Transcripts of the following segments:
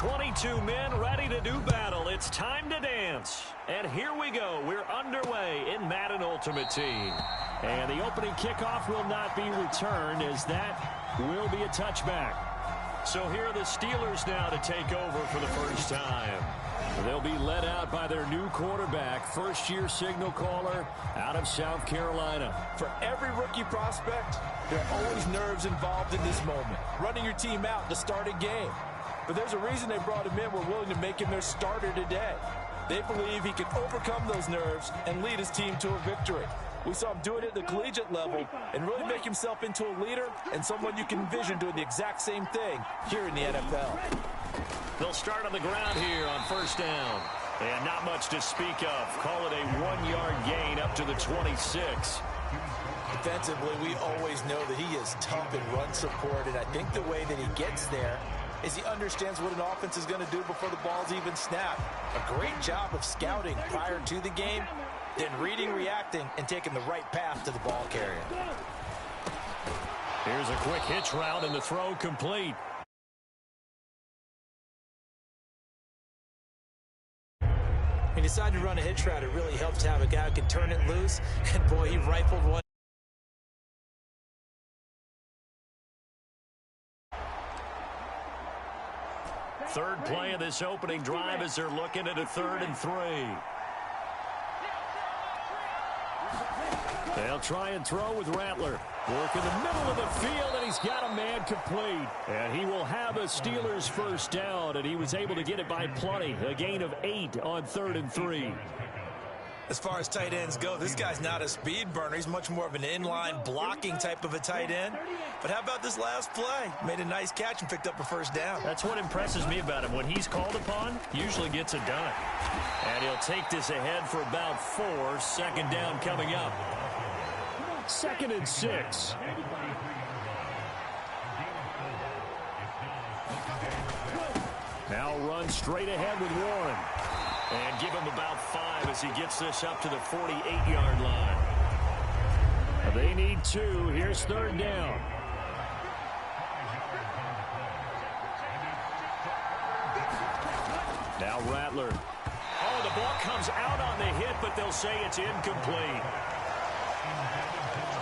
22 men ready to do battle. It's time to dance. And here we go. We're underway in Madden Ultimate Team. And the opening kickoff will not be returned, as that will be a touchback. So here are the Steelers now to take over for the first time. They'll be led out by their new quarterback, first-year signal caller out of South Carolina. For every rookie prospect, there are always nerves involved in this moment. Running your team out to start a game. But there's a reason they brought him in. We're willing to make him their starter today. They believe he can overcome those nerves and lead his team to a victory. We saw him do it at the collegiate level and really make himself into a leader and someone you can envision doing the exact same thing here in the NFL. They'll start on the ground here on first down. And not much to speak of. Call it a 1-yard gain up to the 26. Defensively, we always know that he is tough in run support, and I think the way that he gets there is he understands what an offense is going to do before the ball's even snapped. A great job of scouting prior to the game, then reading, reacting, and taking the right path to the ball carrier. Here's a quick hitch route, and the throw complete. He decided to run a hitch route. It really helps to have a guy who can turn it loose, and boy, he rifled one. Third play of this opening drive as they're looking at a 3rd and 3. They'll try and throw with Rattler. Work in the middle of the field, and he's got a man complete. And he will have a Steelers first down, and he was able to get it by plenty. A gain of 8 on 3rd and 3. As far as tight ends go, this guy's not a speed burner. He's much more of an inline blocking type of a tight end. But how about this last play? Made a nice catch and picked up a first down. That's what impresses me about him. When he's called upon, usually gets it done. And he'll take this ahead for about 4. 2nd down coming up. 2nd and 6. Now run straight ahead with Warren. And give him about 5 as he gets this up to the 48-yard line. They need 2. Here's 3rd down. Now Rattler. Oh, the ball comes out on the hit, but they'll say it's incomplete.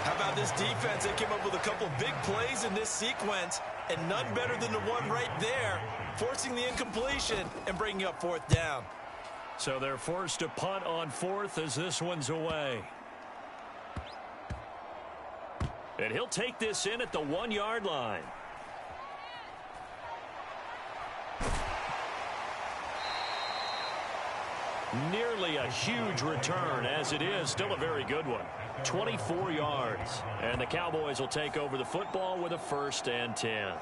How about this defense? They came up with a couple big plays in this sequence, and none better than the one right there, forcing the incompletion and bringing up 4th down. So they're forced to punt on 4th as this one's away. And he'll take this in at the 1-yard line. Nearly a huge return, as it is still a very good one. 24 yards. And the Cowboys will take over the football with a 1st and 10.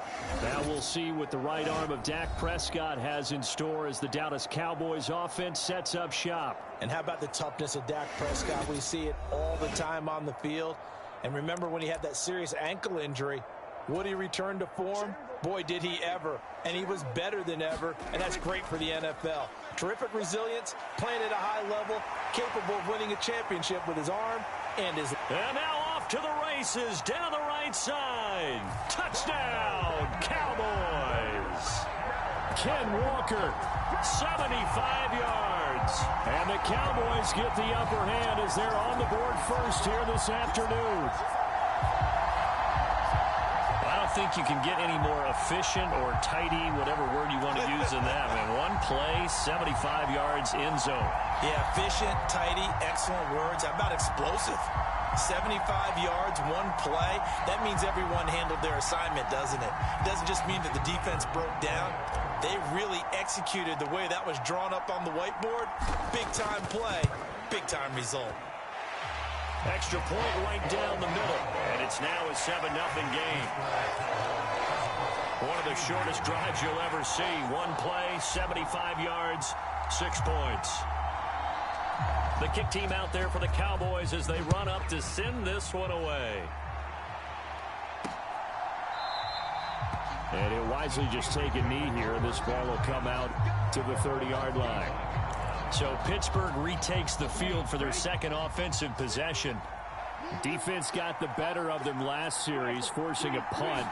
Now we'll see what the right arm of Dak Prescott has in store as the Dallas Cowboys offense sets up shop. And how about the toughness of Dak Prescott? We see it all the time on the field. And remember when he had that serious ankle injury, would he return to form? Boy, did he ever. And he was better than ever, and that's great for the NFL. Terrific resilience, playing at a high level, capable of winning a championship with his arm and his... And now off to the races, down the right side. Touchdown, Cowboys. Ken Walker, 75 yards. And the Cowboys get the upper hand as they're on the board first here this afternoon. I don't think you can get any more efficient or tidy, whatever word you want to use in that. Man, one play, 75 yards, end zone. Yeah, efficient, tidy, excellent words. How about explosive? 75 yards, one play. That means everyone handled their assignment, doesn't it? It doesn't just mean that the defense broke down. They really executed the way that was drawn up on the whiteboard. Big-time play, big-time result. Extra point right down the middle, and it's now a 7-0 game. One of the shortest drives you'll ever see. One play, 75 yards, 6 points. The kick team out there for the Cowboys as they run up to send this one away. And he'll wisely just take a knee here, and this ball will come out to the 30-yard line. So Pittsburgh retakes the field for their 2nd offensive possession. Defense got the better of them last series, forcing a punt.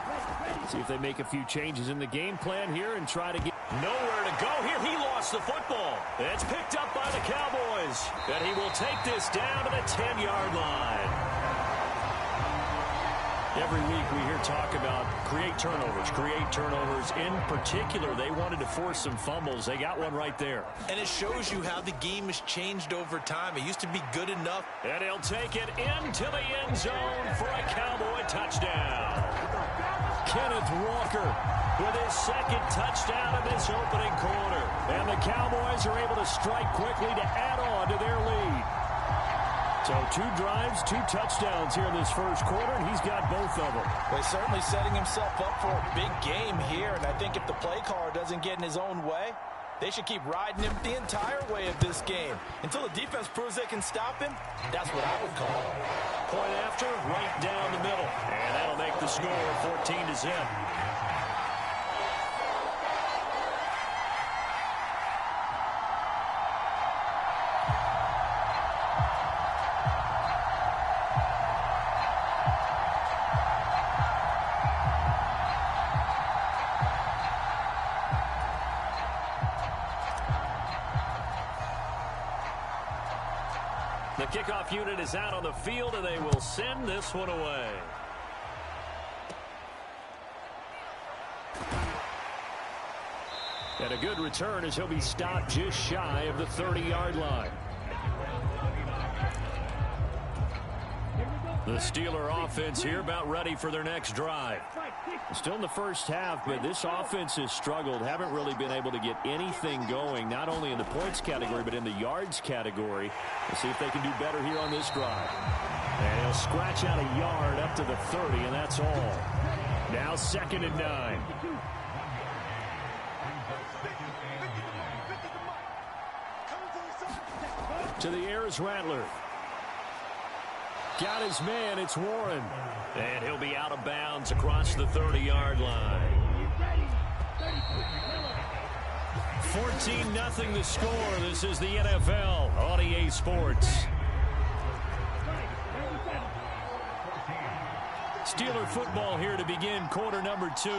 See if they make a few changes in the game plan here and try to get... Nowhere to go here. He lost the football. It's picked up by the Cowboys. And he will take this down to the 10-yard line. Every week we hear talk about create turnovers. In particular, they wanted to force some fumbles. They got one right there. And it shows you how the game has changed over time. It used to be good enough. And he'll take it into the end zone for a Cowboy touchdown. Kenneth Walker with his second touchdown in this opening quarter. And the Cowboys are able to strike quickly to add on to their lead. So 2 drives, 2 touchdowns here in this first quarter, and he's got both of them. Well, he's certainly setting himself up for a big game here, and I think if the play caller doesn't get in his own way, they should keep riding him the entire way of this game. Until the defense proves they can stop him, that's what I would call it. Point after, right down the middle. And that'll make the score 14-0. The kickoff unit is out on the field, and they will send this one away. And a good return as he'll be stopped just shy of the 30-yard line. The Steeler offense here about ready for their next drive. Still in the first half, but this offense has struggled. Haven't really been able to get anything going, not only in the points category, but in the yards category. We'll see if they can do better here on this drive. And he'll scratch out a yard up to the 30, and that's all. Now 2nd and 9. To the air is Rattler. Got his man, it's Warren. And he'll be out of bounds across the 30-yard line. 14-0 the score. This is the NFL on EA Sports. Steeler football here to begin quarter number 2.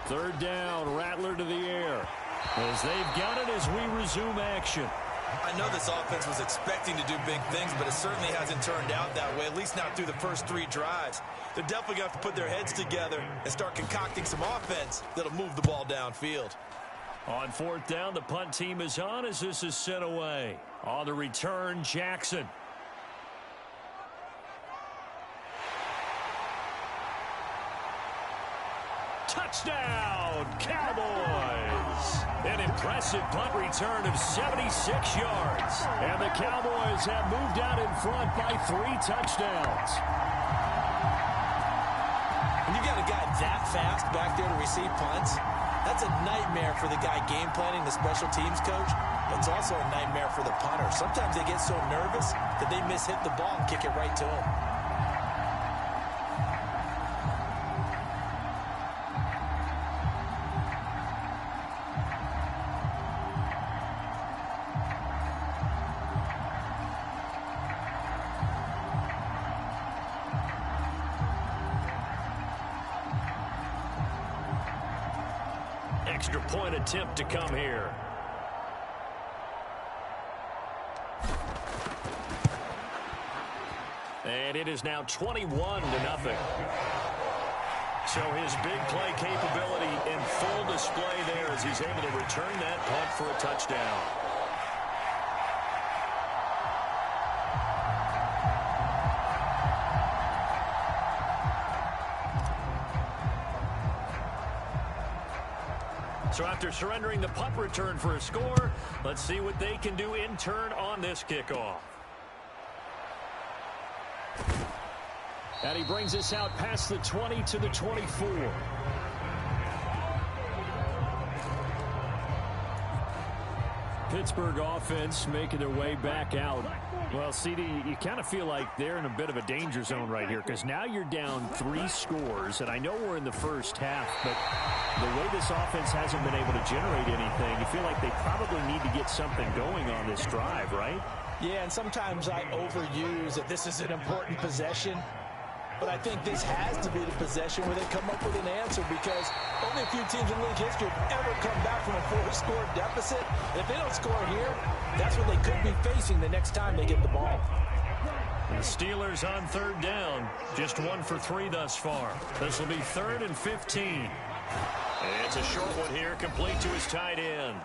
3rd down, Rattler to the air. As they've got it as we resume action. I know this offense was expecting to do big things, but it certainly hasn't turned out that way, at least not through the first 3 drives. They're definitely going to have to put their heads together and start concocting some offense that'll move the ball downfield. On 4th down, the punt team is on as this is sent away. On the return, Jackson. Touchdown, Cowboys! An impressive punt return of 76 yards. And the Cowboys have moved out in front by 3 touchdowns. When you've got a guy that fast back there to receive punts, that's a nightmare for the guy game planning, the special teams coach. But it's also a nightmare for the punter. Sometimes they get so nervous that they miss-hit the ball and kick it right to him. Extra point attempt to come here. And it is now 21-0. So his big play capability in full display there as he's able to return that punt for a touchdown. So after surrendering the punt return for a score, let's see what they can do in turn on this kickoff. And he brings us out past the 20 to the 24. Pittsburgh offense making their way back out. Well, CD, you kind of feel like they're in a bit of a danger zone right here because now you're down 3 scores, and I know we're in the first half, but the way this offense hasn't been able to generate anything, you feel like they probably need to get something going on this drive, right? Yeah, and sometimes I overuse that this is an important possession. but I think this has to be the possession where they come up with an answer, because only a few teams in league history have ever come back from a 4-score deficit. And if they don't score here, that's what they could be facing the next time they get the ball. The Steelers on third down, just 1 for 3 thus far. This will be 3rd and 15. It's a short one here, complete to his tight end.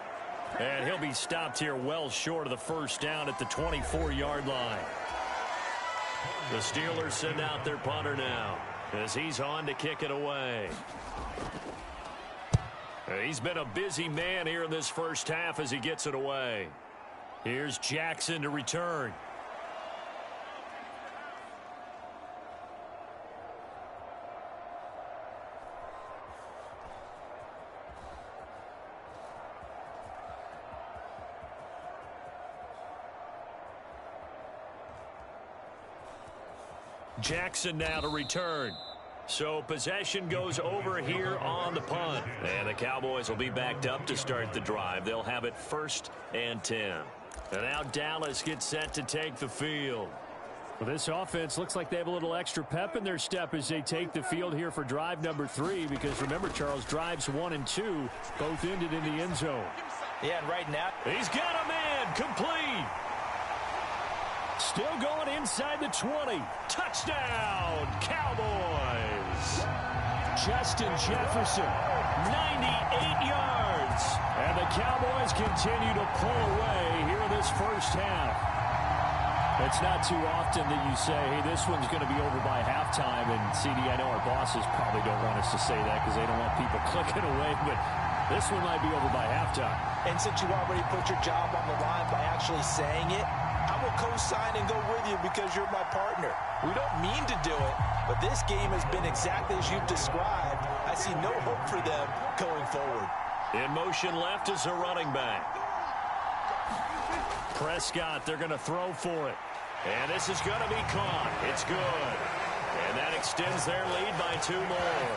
And he'll be stopped here well short of the first down at the 24-yard line. The Steelers send out their punter now as he's on to kick it away. He's been a busy man here in this first half as he gets it away. Here's Jackson to return. Jackson now to return. So possession goes over here on the punt. And the Cowboys will be backed up to start the drive. They'll have it 1st and 10. And now Dallas gets set to take the field. Well, this offense looks like they have a little extra pep in their step as they take the field here for drive number 3. Because remember, Charles, drives 1 and 2 both ended in the end zone. Yeah, and right now he's got a man complete. Still going inside the 20. Touchdown, Cowboys. Justin Jefferson, 98 yards. And the Cowboys continue to pull away here in this first half. It's not too often that you say, hey, this one's going to be over by halftime. And, CD, I know our bosses probably don't want us to say that because they don't want people clicking away. But this one might be over by halftime. And since you already put your job on the line by actually saying it, I will co-sign and go with you because you're my partner. We don't mean to do it, but this game has been exactly as you've described. I see no hope for them going forward. In motion left is a running back. Prescott, they're going to throw for it. And this is going to be caught. It's good. And that extends their lead by 2 more.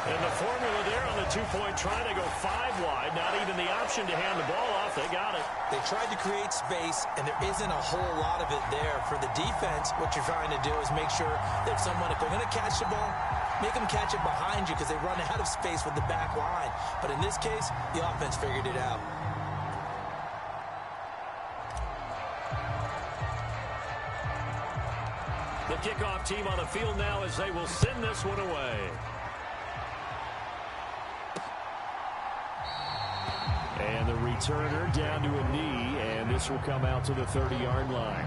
And the formula there on the 2-point try to go 5 wide. Not even the option to hand the ball off. They got it. They tried to create space, and there isn't a whole lot of it there. For the defense, what you're trying to do is make sure that someone, if they're going to catch the ball, make them catch it behind you because they run out of space with the back line. But in this case, the offense figured it out. The kickoff team on the field now as they will send this one away. And the returner down to a knee, and this will come out to the 30-yard line.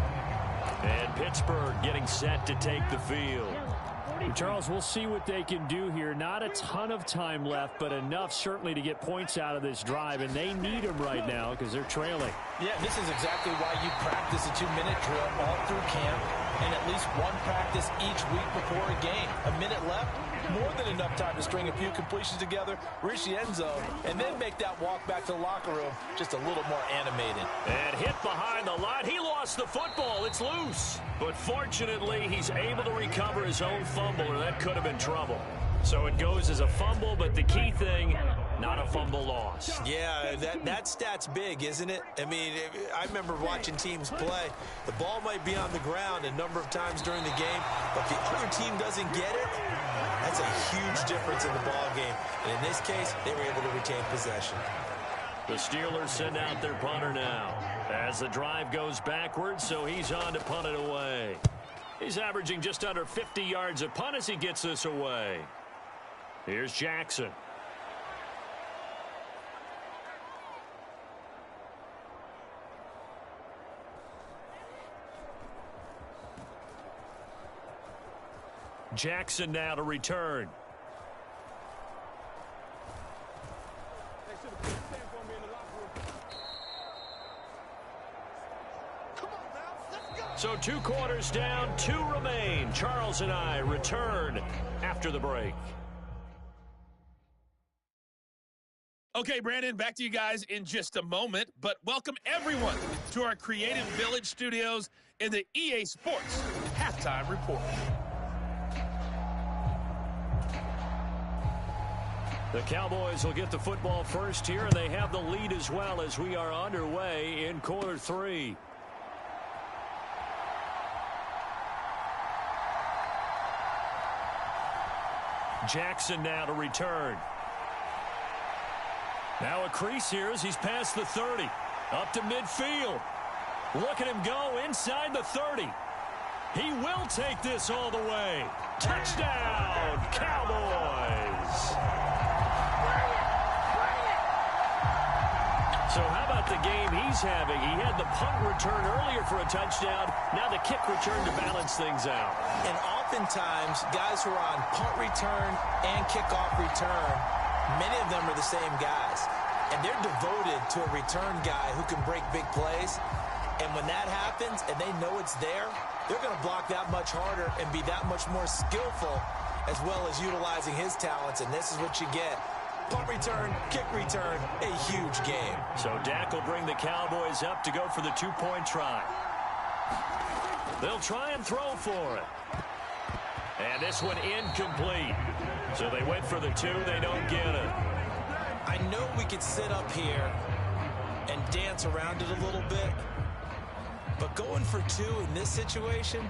And Pittsburgh getting set to take the field. Charles, we'll see what they can do here. Not a ton of time left, but enough certainly to get points out of this drive, and they need them right now because they're trailing. Yeah, this is exactly why you practice a 2-minute drill all through camp and at least one practice each week before a game. A minute left, more than enough time to string a few completions together, reach the end zone, and then make that walk back to the locker room just a little more animated. And hit behind the line. He lost the football. It's loose. But fortunately, he's able to recover his own fumble, or that could have been trouble. So it goes as a fumble, but the key thing, not a fumble loss. Yeah, that stat's big, isn't it? I mean, I remember watching teams play. The ball might be on the ground a number of times during the game, but if the other team doesn't get it, that's a huge difference in the ball game. And in this case, they were able to retain possession. The Steelers send out their punter now as the drive goes backwards, so he's on to punt it away. He's averaging just under 50 yards a punt as he gets this away. Here's Jackson. Jackson now to return. So 2 quarters down, 2 remain. Charles and I return after the break. Okay, Brandon, back to you guys in just a moment, but welcome everyone to our Creative Village studios in the EA Sports Halftime Report. The Cowboys will get the football first here, and they have the lead as well as we are underway in quarter 3. Jackson now to return. Now a crease here as he's past the 30. Up to midfield. Look at him go inside the 30. He will take this all the way. Touchdown, Cowboys! So how about the game he's having? He had the punt return earlier for a touchdown. Now the kick return to balance things out. And oftentimes, guys who are on punt return and kickoff return, many of them are the same guys. And they're devoted to a return guy who can break big plays. And when that happens and they know it's there, they're going to block that much harder and be that much more skillful, as well as utilizing his talents. And this is what you get. Punt return, kick return, a huge game. So Dak will bring the Cowboys up to go for the 2-point try. They'll try and throw for it. And this one incomplete. So they went for the 2. They don't get it. I know we could sit up here and dance around it a little bit, but going for 2 in this situation,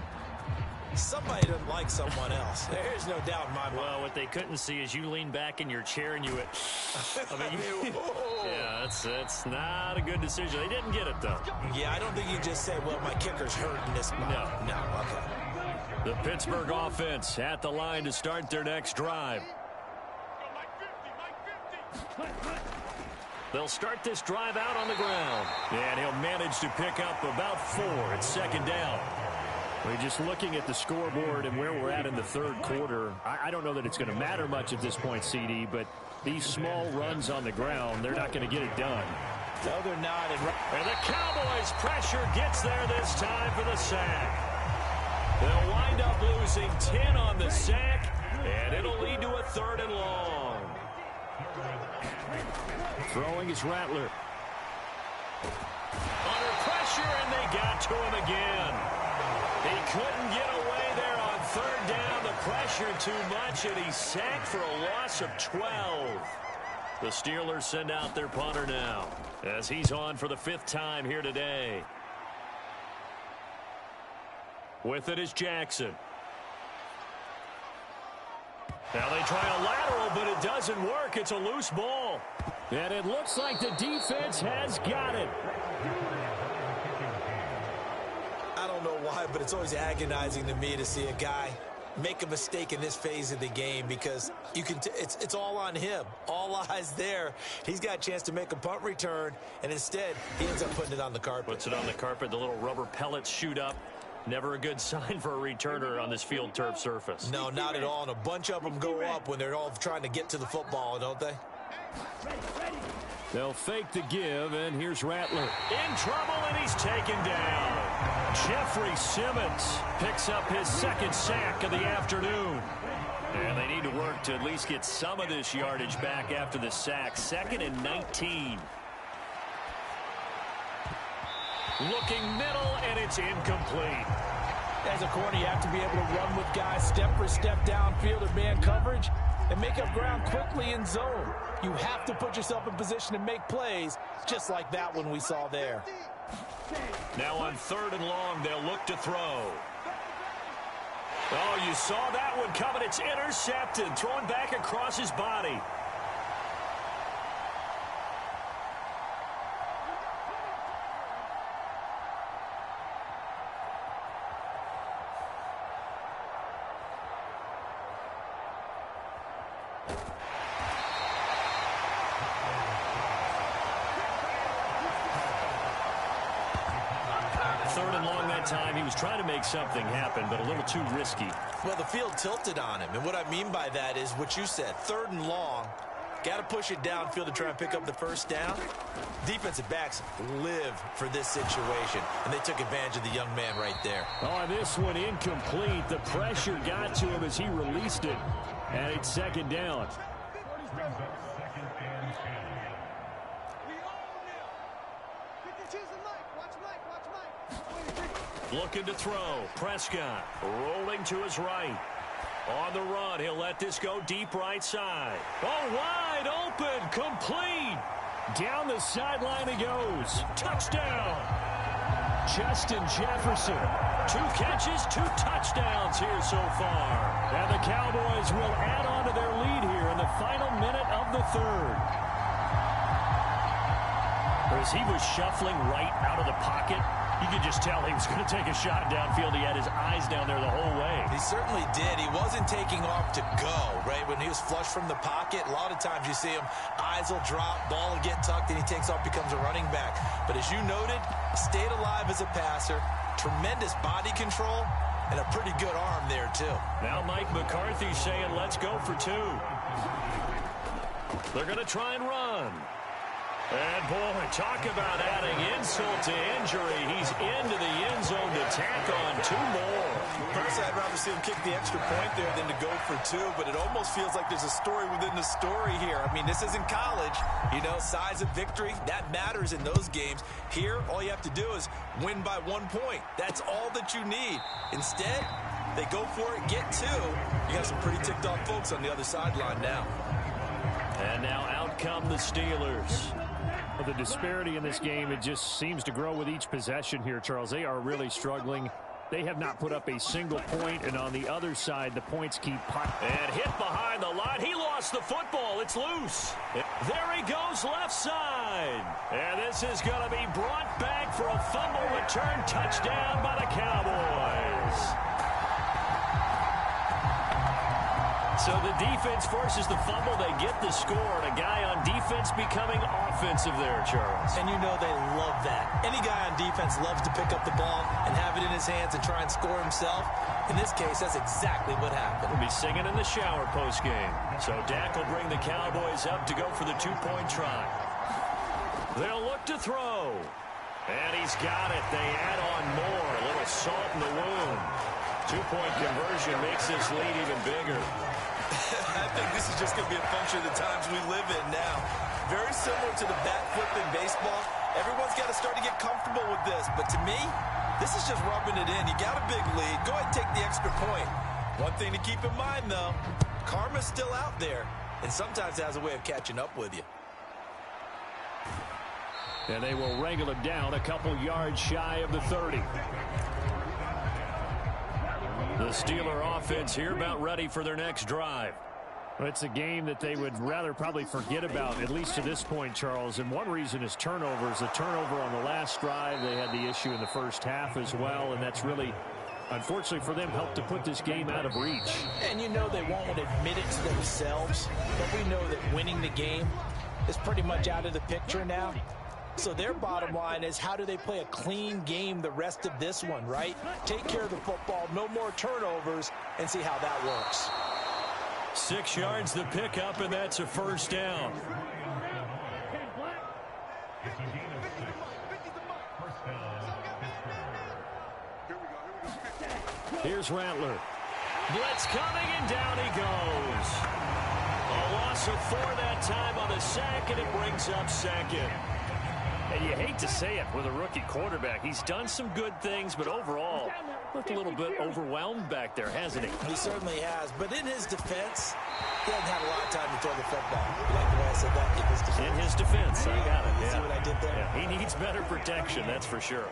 somebody doesn't like someone else. There's no doubt in my mind. Well, what they couldn't see is you lean back in your chair and you went, yeah, that's not a good decision. They didn't get it, though. Yeah, I don't think you just say, well, my kicker's hurt in this spot. No, okay. The Pittsburgh offense at the line to start their next drive. They'll start this drive out on the ground. And he'll manage to pick up about 4. It's second down. We're just looking at the scoreboard and where we're at in the third quarter. I don't know that it's going to matter much at this point, CD, but these small runs on the ground, they're not going to get it done. No, they're not. And the Cowboys' pressure gets there this time for the sack. They'll wind up losing 10 on the sack, and it'll lead to a 3rd and long. Throwing is Rattler. Under pressure, and they got to him again. He couldn't get away there on 3rd down. The pressure too much, and he's sacked for a loss of 12. The Steelers send out their punter now as he's on for the 5th time here today. With it is Jackson. Now they try a lateral, but it doesn't work. It's a loose ball. And it looks like the defense has got it. I don't know why, but it's always agonizing to me to see a guy make a mistake in this phase of the game, because you can it's all on him. All eyes there. He's got a chance to make a punt return, and instead he ends up putting it on the carpet. Puts it on the carpet. The little rubber pellets shoot up. Never a good sign for a returner on this field turf surface. No, not at all. And a bunch of them go up when they're all trying to get to the football, don't they? They'll fake the give, and here's Rattler. In trouble, and he's taken down. Jeffrey Simmons picks up his 2nd sack of the afternoon. And they need to work to at least get some of this yardage back after the sack. 2nd and 19. Looking middle, and it's incomplete. As a corner, you have to be able to run with guys step for step downfield in man coverage and make up ground quickly in zone. You have to put yourself in position to make plays, just like that one we saw there. Now on 3rd and long, they'll look to throw. Oh, you saw that one coming. It's intercepted, thrown back across his body. Time he was trying to make something happen, but a little too risky. Well, the field tilted on him, and what I mean by that is what you said. 3rd and long, got to push it downfield to try and pick up the 1st down. Defensive backs live for this situation, and they took advantage of the young man right there. Oh, this one incomplete. The pressure got to him as he released it, and it's 2nd down. Looking to throw. Prescott rolling to his right. On the run, he'll let this go deep right side. Oh, wide open, complete. Down the sideline he goes. Touchdown. Justin Jefferson. 2 catches, 2 touchdowns here so far. And the Cowboys will add on to their lead here in the final minute of the third. As he was shuffling right out of the pocket, you could just tell he was going to take a shot downfield. He had his eyes down there the whole way. He certainly did. He wasn't taking off to go, right? When he was flush from the pocket, a lot of times you see him, eyes will drop, ball will get tucked, and he takes off, becomes a running back. But as you noted, stayed alive as a passer, tremendous body control, and a pretty good arm there, too. Now Mike McCarthy saying, let's go for two. They're going to try and run. And, boy, talk about adding insult to injury. He's into the end zone to tack on two more. Personally, I'd rather see him kick the extra point there than to go for two, but it almost feels like there's a story within the story here. I mean, this isn't college. You know, size of victory, that matters in those games. Here, all you have to do is win by 1 point. That's all that you need. Instead, they go for it, get two. You got some pretty ticked off folks on the other sideline now. And now out come the Steelers. Well, the disparity in this game, it just seems to grow with each possession here, Charles. They are really struggling. They have not put up a single point, and on the other side, the points keep piling. And hit behind the line. He lost the football. It's loose. There he goes, left side. And this is going to be brought back for a fumble return touchdown by the Cowboys. So the defense forces the fumble. They get the score. And a guy on defense becoming offensive there, Charles. And you know they love that. Any guy on defense loves to pick up the ball and have it in his hands and try and score himself. In this case, that's exactly what happened. He'll be singing in the shower postgame. So Dak will bring the Cowboys up to go for the two-point try. They'll look to throw. And he's got it. They add on more. A little salt in the wound. Two-point conversion makes this lead even bigger. I think this is just going to be a function of the times we live in now. Very similar to the bat flip in baseball. Everyone's got to start to get comfortable with this. But to me, this is just rubbing it in. You got a big lead. Go ahead and take the extra point. One thing to keep in mind, though, karma's still out there. And sometimes it has a way of catching up with you. And they will wrangle it down a couple yards shy of the 30. The Steeler offense here about ready for their next drive. Well, it's a game that they would rather probably forget about, at least to this point, Charles. And one reason is turnovers. The turnover on the last drive, they had the issue in the first half as well, and that's really, unfortunately for them, helped to put this game out of reach. And you know they won't admit it to themselves, but we know that winning the game is pretty much out of the picture now. So their bottom line is, how do they play a clean game the rest of this one, right? Take care of the football, no more turnovers, and see how that works. 6 yards the pickup, and that's a first down. Here's Rattler. Blitz coming, and down he goes. A loss of 4 that time on the sack, and it brings up second. And you hate to say it with a rookie quarterback. He's done some good things, but overall, looked a little bit overwhelmed back there, hasn't he? He certainly has. But in his defense, he hasn't had a lot of time to throw the football. You like the way I said that? In his defense. In his defense. I got it. See what I did there? Yeah, he needs better protection, that's for sure.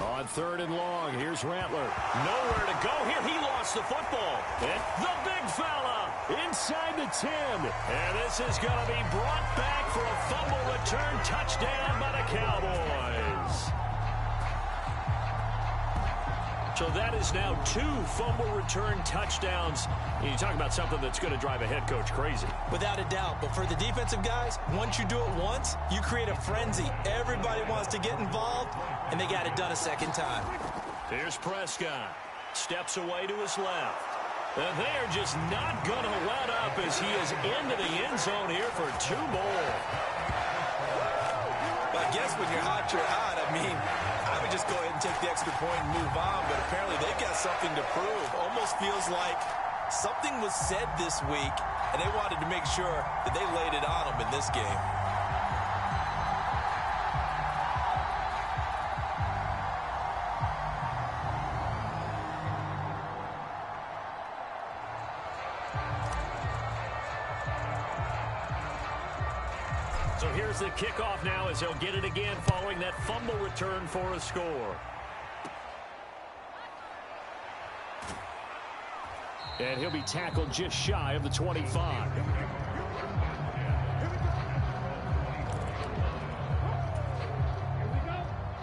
On 3rd and long, here's Rattler. Nowhere to go here. He lost the football. And the big fella inside the 10. And this is going to be brought back for a fumble return touchdown by the Cowboys. So that is now 2 fumble return touchdowns. And you talk about something that's going to drive a head coach crazy. Without a doubt. But for the defensive guys, once you do it once, you create a frenzy. Everybody wants to get involved, and they got it done a second time. Here's Prescott. Steps away to his left. And they're just not going to let up as he is into the end zone here for 2 more. But I guess when you're hot, you're hot. I mean, I would just go ahead and take the extra point and move on, but apparently they've got something to prove. Almost feels like something was said this week, and they wanted to make sure that they laid it on them in this game. So here's the kickoff now as they'll get it again following that fumble return for a score. And he'll be tackled just shy of the 25.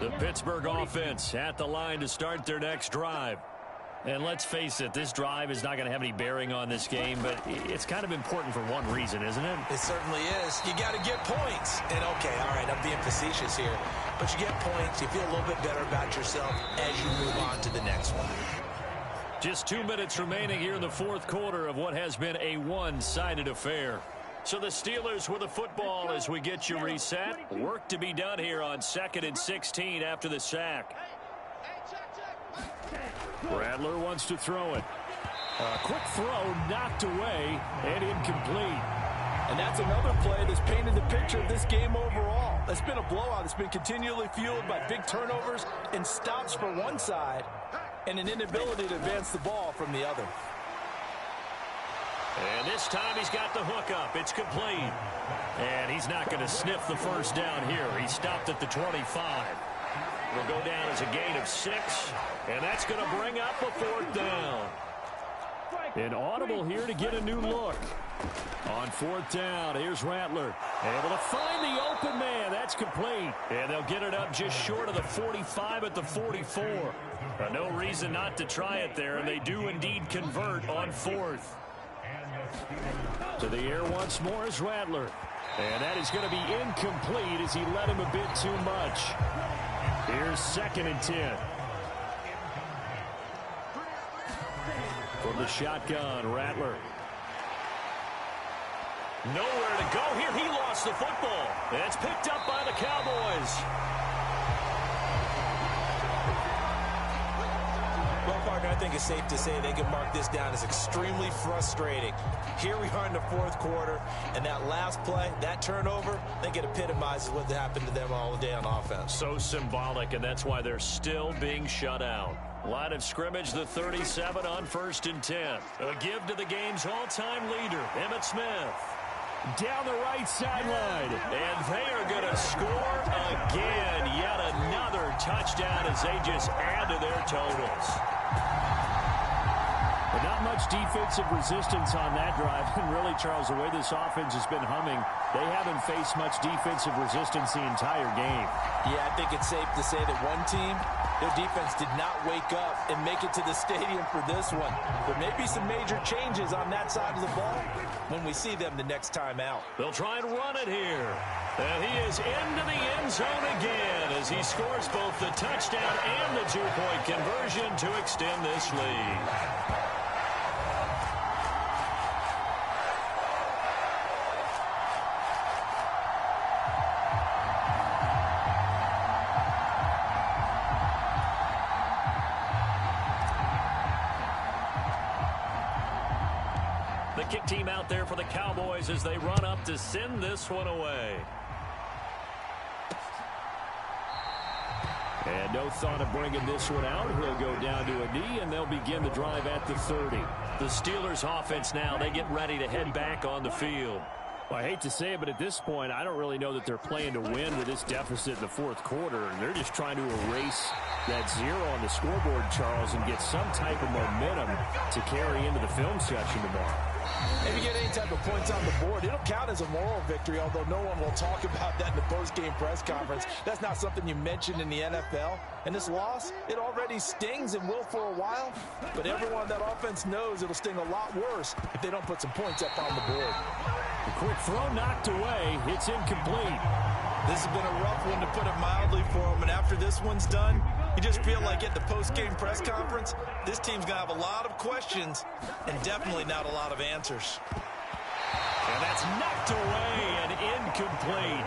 The Pittsburgh offense at the line to start their next drive. And let's face it, this drive is not going to have any bearing on this game, but it's kind of important for one reason, isn't it? It certainly is. You got to get points. And, okay, all right, I'm being facetious here. But you get points, you feel a little bit better about yourself as you move on to the next one. Just 2 minutes remaining here in the fourth quarter of what has been a one-sided affair. So the Steelers with the football as we get you reset. Work to be done here on 2nd and 16 after the sack. Rattler wants to throw it. A quick throw knocked away and incomplete. And that's another play that's painted the picture of this game overall. It's been a blowout. It's been continually fueled by big turnovers and stops for one side and an inability to advance the ball from the other. And this time he's got the hook up. It's complete. And he's not going to sniff the first down here. He stopped at the 25. Will go down as a gain of 6. And that's going to bring up a 4th down. An audible here to get a new look. On 4th down, here's Rattler. Able to find the open man. That's complete. And they'll get it up just short of the 45 at the 44. No reason not to try it there, and they do indeed convert on 4th. To the air once more is Rattler. And that is going to be incomplete as he led him a bit too much. Here's 2nd and 10. From the shotgun, Rattler. Nowhere to go here. He lost the football. And it's picked up by the Cowboys. Well, partner, I think it's safe to say they can mark this down as extremely frustrating. Here we are in the fourth quarter, and that last play, that turnover, I think it epitomizes what happened to them all day on offense. So symbolic, and that's why they're still being shut out. Line of scrimmage, the 37 on 1st and 10. A give to the game's all-time leader, Emmitt Smith. Down the right sideline. And they are going to score again. Yet another touchdown as they just add to their totals. But not much defensive resistance on that drive. And really, Charles, the way this offense has been humming, they haven't faced much defensive resistance the entire game. Yeah, I think it's safe to say that one team, their defense did not wake up and make it to the stadium for this one. There may be some major changes on that side of the ball when we see them the next time out. They'll try and run it here. And he is into the end zone again as he scores both the touchdown and the two-point conversion to extend this lead. Kick team out there for the Cowboys as they run up to send this one away. And no thought of bringing this one out. He'll go down to a knee, and they'll begin the drive at the 30. The Steelers offense now, they get ready to head back on the field. Well, I hate to say it, but at this point, I don't really know that they're playing to win with this deficit in the fourth quarter. They're just trying to erase that 0 on the scoreboard, Charles, and get some type of momentum to carry into the film session tomorrow. If you get any type of points on the board, it'll count as a moral victory, although no one will talk about that in the post-game press conference. That's not something you mentioned in the NFL. And this loss, it already stings and will for a while, but everyone on that offense knows it'll sting a lot worse if they don't put some points up on the board. A quick throw knocked away. It's incomplete. This has been a rough one, to put it mildly, for them. And after this one's done, you just feel like at the post-game press conference, this team's going to have a lot of questions and definitely not a lot of answers. And that's knocked away and incomplete.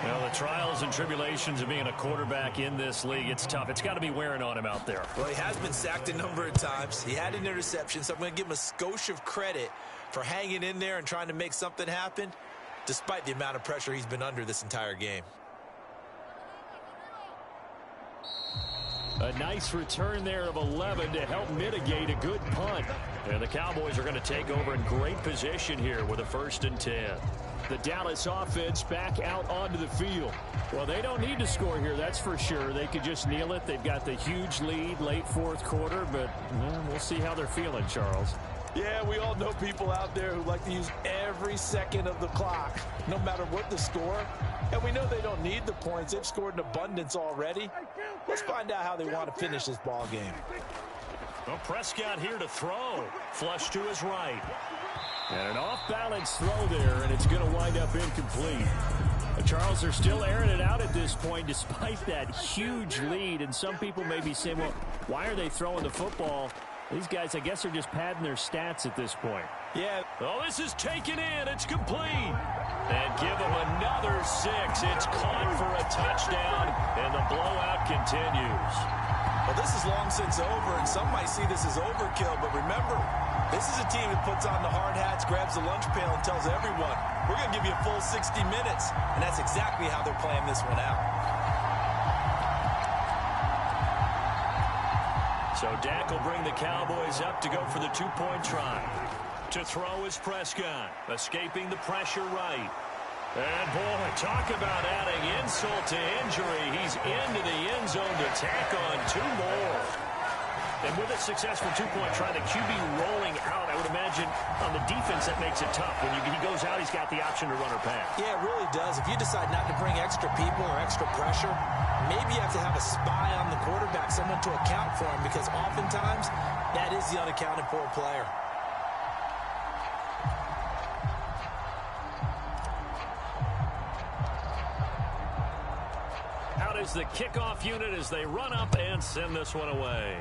Well, the trials and tribulations of being a quarterback in this league, it's tough. It's got to be wearing on him out there. Well, he has been sacked a number of times. He had an interception, so I'm going to give him a skosh of credit for hanging in there and trying to make something happen, despite the amount of pressure he's been under this entire game. A nice return there of 11 to help mitigate a good punt. And the Cowboys are going to take over in great position here with a 1st and 10. The Dallas offense back out onto the field. Well, they don't need to score here, that's for sure. They could just kneel it. They've got the huge lead late fourth quarter, but we'll see how they're feeling, Charles. Yeah, we all know people out there who like to use every second of the clock, no matter what the score. And we know they don't need the points. They've scored in abundance already. Let's find out how they want to finish this ball game. Well, Prescott here to throw. Flush to his right. And an off-balance throw there, and it's going to wind up incomplete. Charles, they're still airing it out at this point despite that huge lead. And some people may be saying, well, why are they throwing the football? These guys, I guess, are just padding their stats at this point. Yeah. Oh, this is taken in. It's complete. And give them another 6. It's caught for a touchdown, and the blowout continues. Well, this is long since over, and some might see this as overkill. But remember, this is a team that puts on the hard hats, grabs the lunch pail, and tells everyone, we're going to give you a full 60 minutes. And that's exactly how they're playing this one out. So Dak will bring the Cowboys up to go for the two-point try. To throw is Prescott, escaping the pressure right. And, boy, talk about adding insult to injury. He's into the end zone to tack on 2 more. And with a successful two-point try, the QB rolling out, I would imagine on the defense that makes it tough. When he goes out, he's got the option to run or pass. Yeah, it really does. If you decide not to bring extra people or extra pressure, maybe you have to have a spy on the quarterback, someone to account for him, because oftentimes that is the unaccounted for player. Out is the kickoff unit as they run up and send this one away.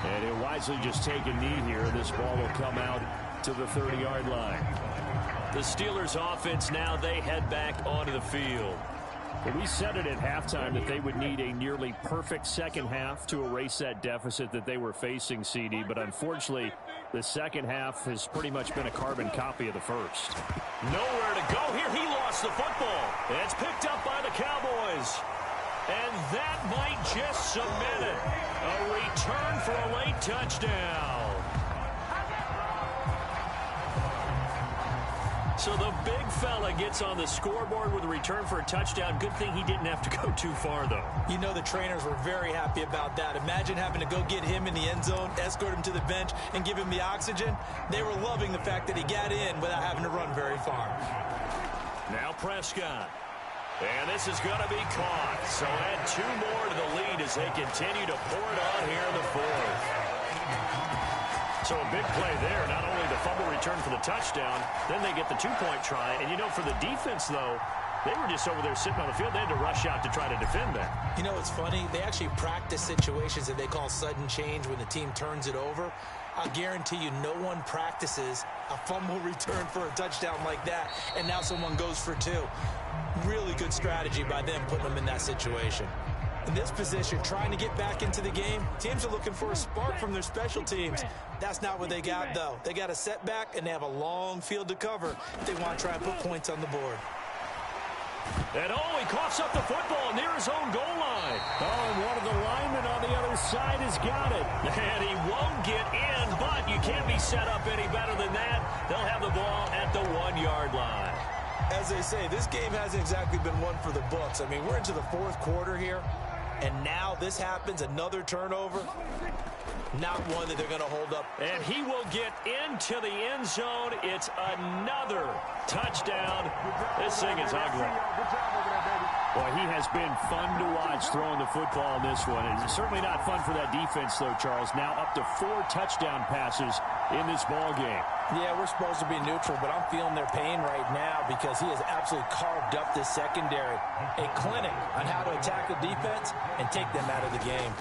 And he'll wisely just take a knee here. This ball will come out to the 30-yard line. The Steelers offense now, they head back onto the field. Well, we said it at halftime that they would need a nearly perfect second half to erase that deficit that they were facing, CD. But unfortunately, the second half has pretty much been a carbon copy of the first. Nowhere to go here. He lost the football. It's picked up by the Cowboys. And that might just cement it. A return for a late touchdown. So the big fella gets on the scoreboard with a return for a touchdown. Good thing he didn't have to go too far, though. You know the trainers were very happy about that. Imagine having to go get him in the end zone, escort him to the bench, and give him the oxygen. They were loving the fact that he got in without having to run very far. Now Prescott. And this is going to be caught. So add 2 more to the lead as they continue to pour it on here in the fourth. So a big play there. Not only the fumble return for the touchdown, then they get the 2-point try. And, you know, for the defense, though, they were just over there sitting on the field. They had to rush out to try to defend that. You know, it's funny. They actually practice situations that they call sudden change when the team turns it over. I'll guarantee you no one practices a fumble return for a touchdown like that, and now someone goes for 2. Really good strategy by them putting them in that situation. In this position, trying to get back into the game, teams are looking for a spark from their special teams. That's not what they got, though. They got a setback, and they have a long field to cover if they want to try and put points on the board. And he coughs up the football near his own goal line. Oh, and one of the linemen on the other side has got it. And he won't get in, but you can't be set up any better than that. They'll have the ball at the 1-yard line. As they say, this game hasn't exactly been one for the books. I mean, we're into the fourth quarter here, and now this happens, another turnover. Not one that they're going to hold up. And he will get into the end zone. It's another touchdown. This thing is ugly. Boy, he has been fun to watch throwing the football in this one. It's certainly not fun for that defense, though, Charles. Now up to 4 touchdown passes in this ball game. Yeah, we're supposed to be neutral, but I'm feeling their pain right now because he has absolutely carved up this secondary. A clinic on how to attack the defense and take them out of the game.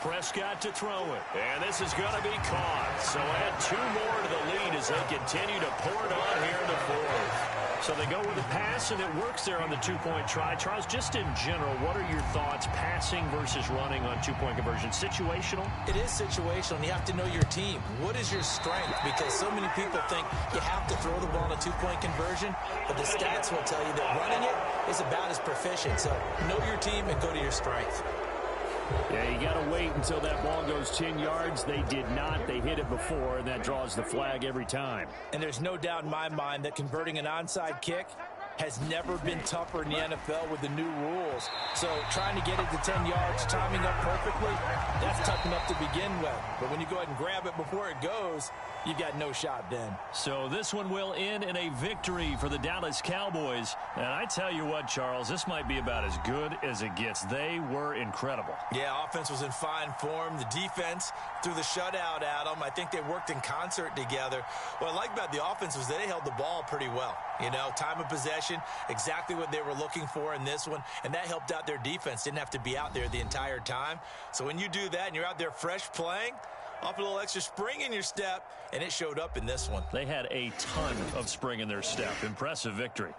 Prescott to throw it. And this is going to be caught. So add 2 more to the lead as they continue to pour it on here in the fourth. So they go with the pass, and it works there on the 2-point try. Charles, just in general, what are your thoughts passing versus running on 2-point conversion? Situational? It is situational, and you have to know your team. What is your strength? Because so many people think you have to throw the ball in a 2-point conversion, but the stats will tell you that running it is about as proficient. So know your team and go to your strength. Yeah, you got to wait until that ball goes 10 yards. They did not. They hit it before, and that draws the flag every time. And there's no doubt in my mind that converting an onside kick has never been tougher in the NFL with the new rules. So trying to get it to 10 yards, timing up perfectly, that's tough enough to begin with. But when you go ahead and grab it before it goes, you've got no shot then. So this one will end in a victory for the Dallas Cowboys. And I tell you what, Charles, this might be about as good as it gets. They were incredible. Yeah, offense was in fine form. The defense threw the shutout at them. I think they worked in concert together. What I like about the offense was they held the ball pretty well. You know, time of possession, exactly what they were looking for in this one. And that helped out their defense. Didn't have to be out there the entire time. So when you do that and you're out there fresh playing, off a little extra spring in your step, and it showed up in this one. They had a ton of spring in their step. Impressive victory.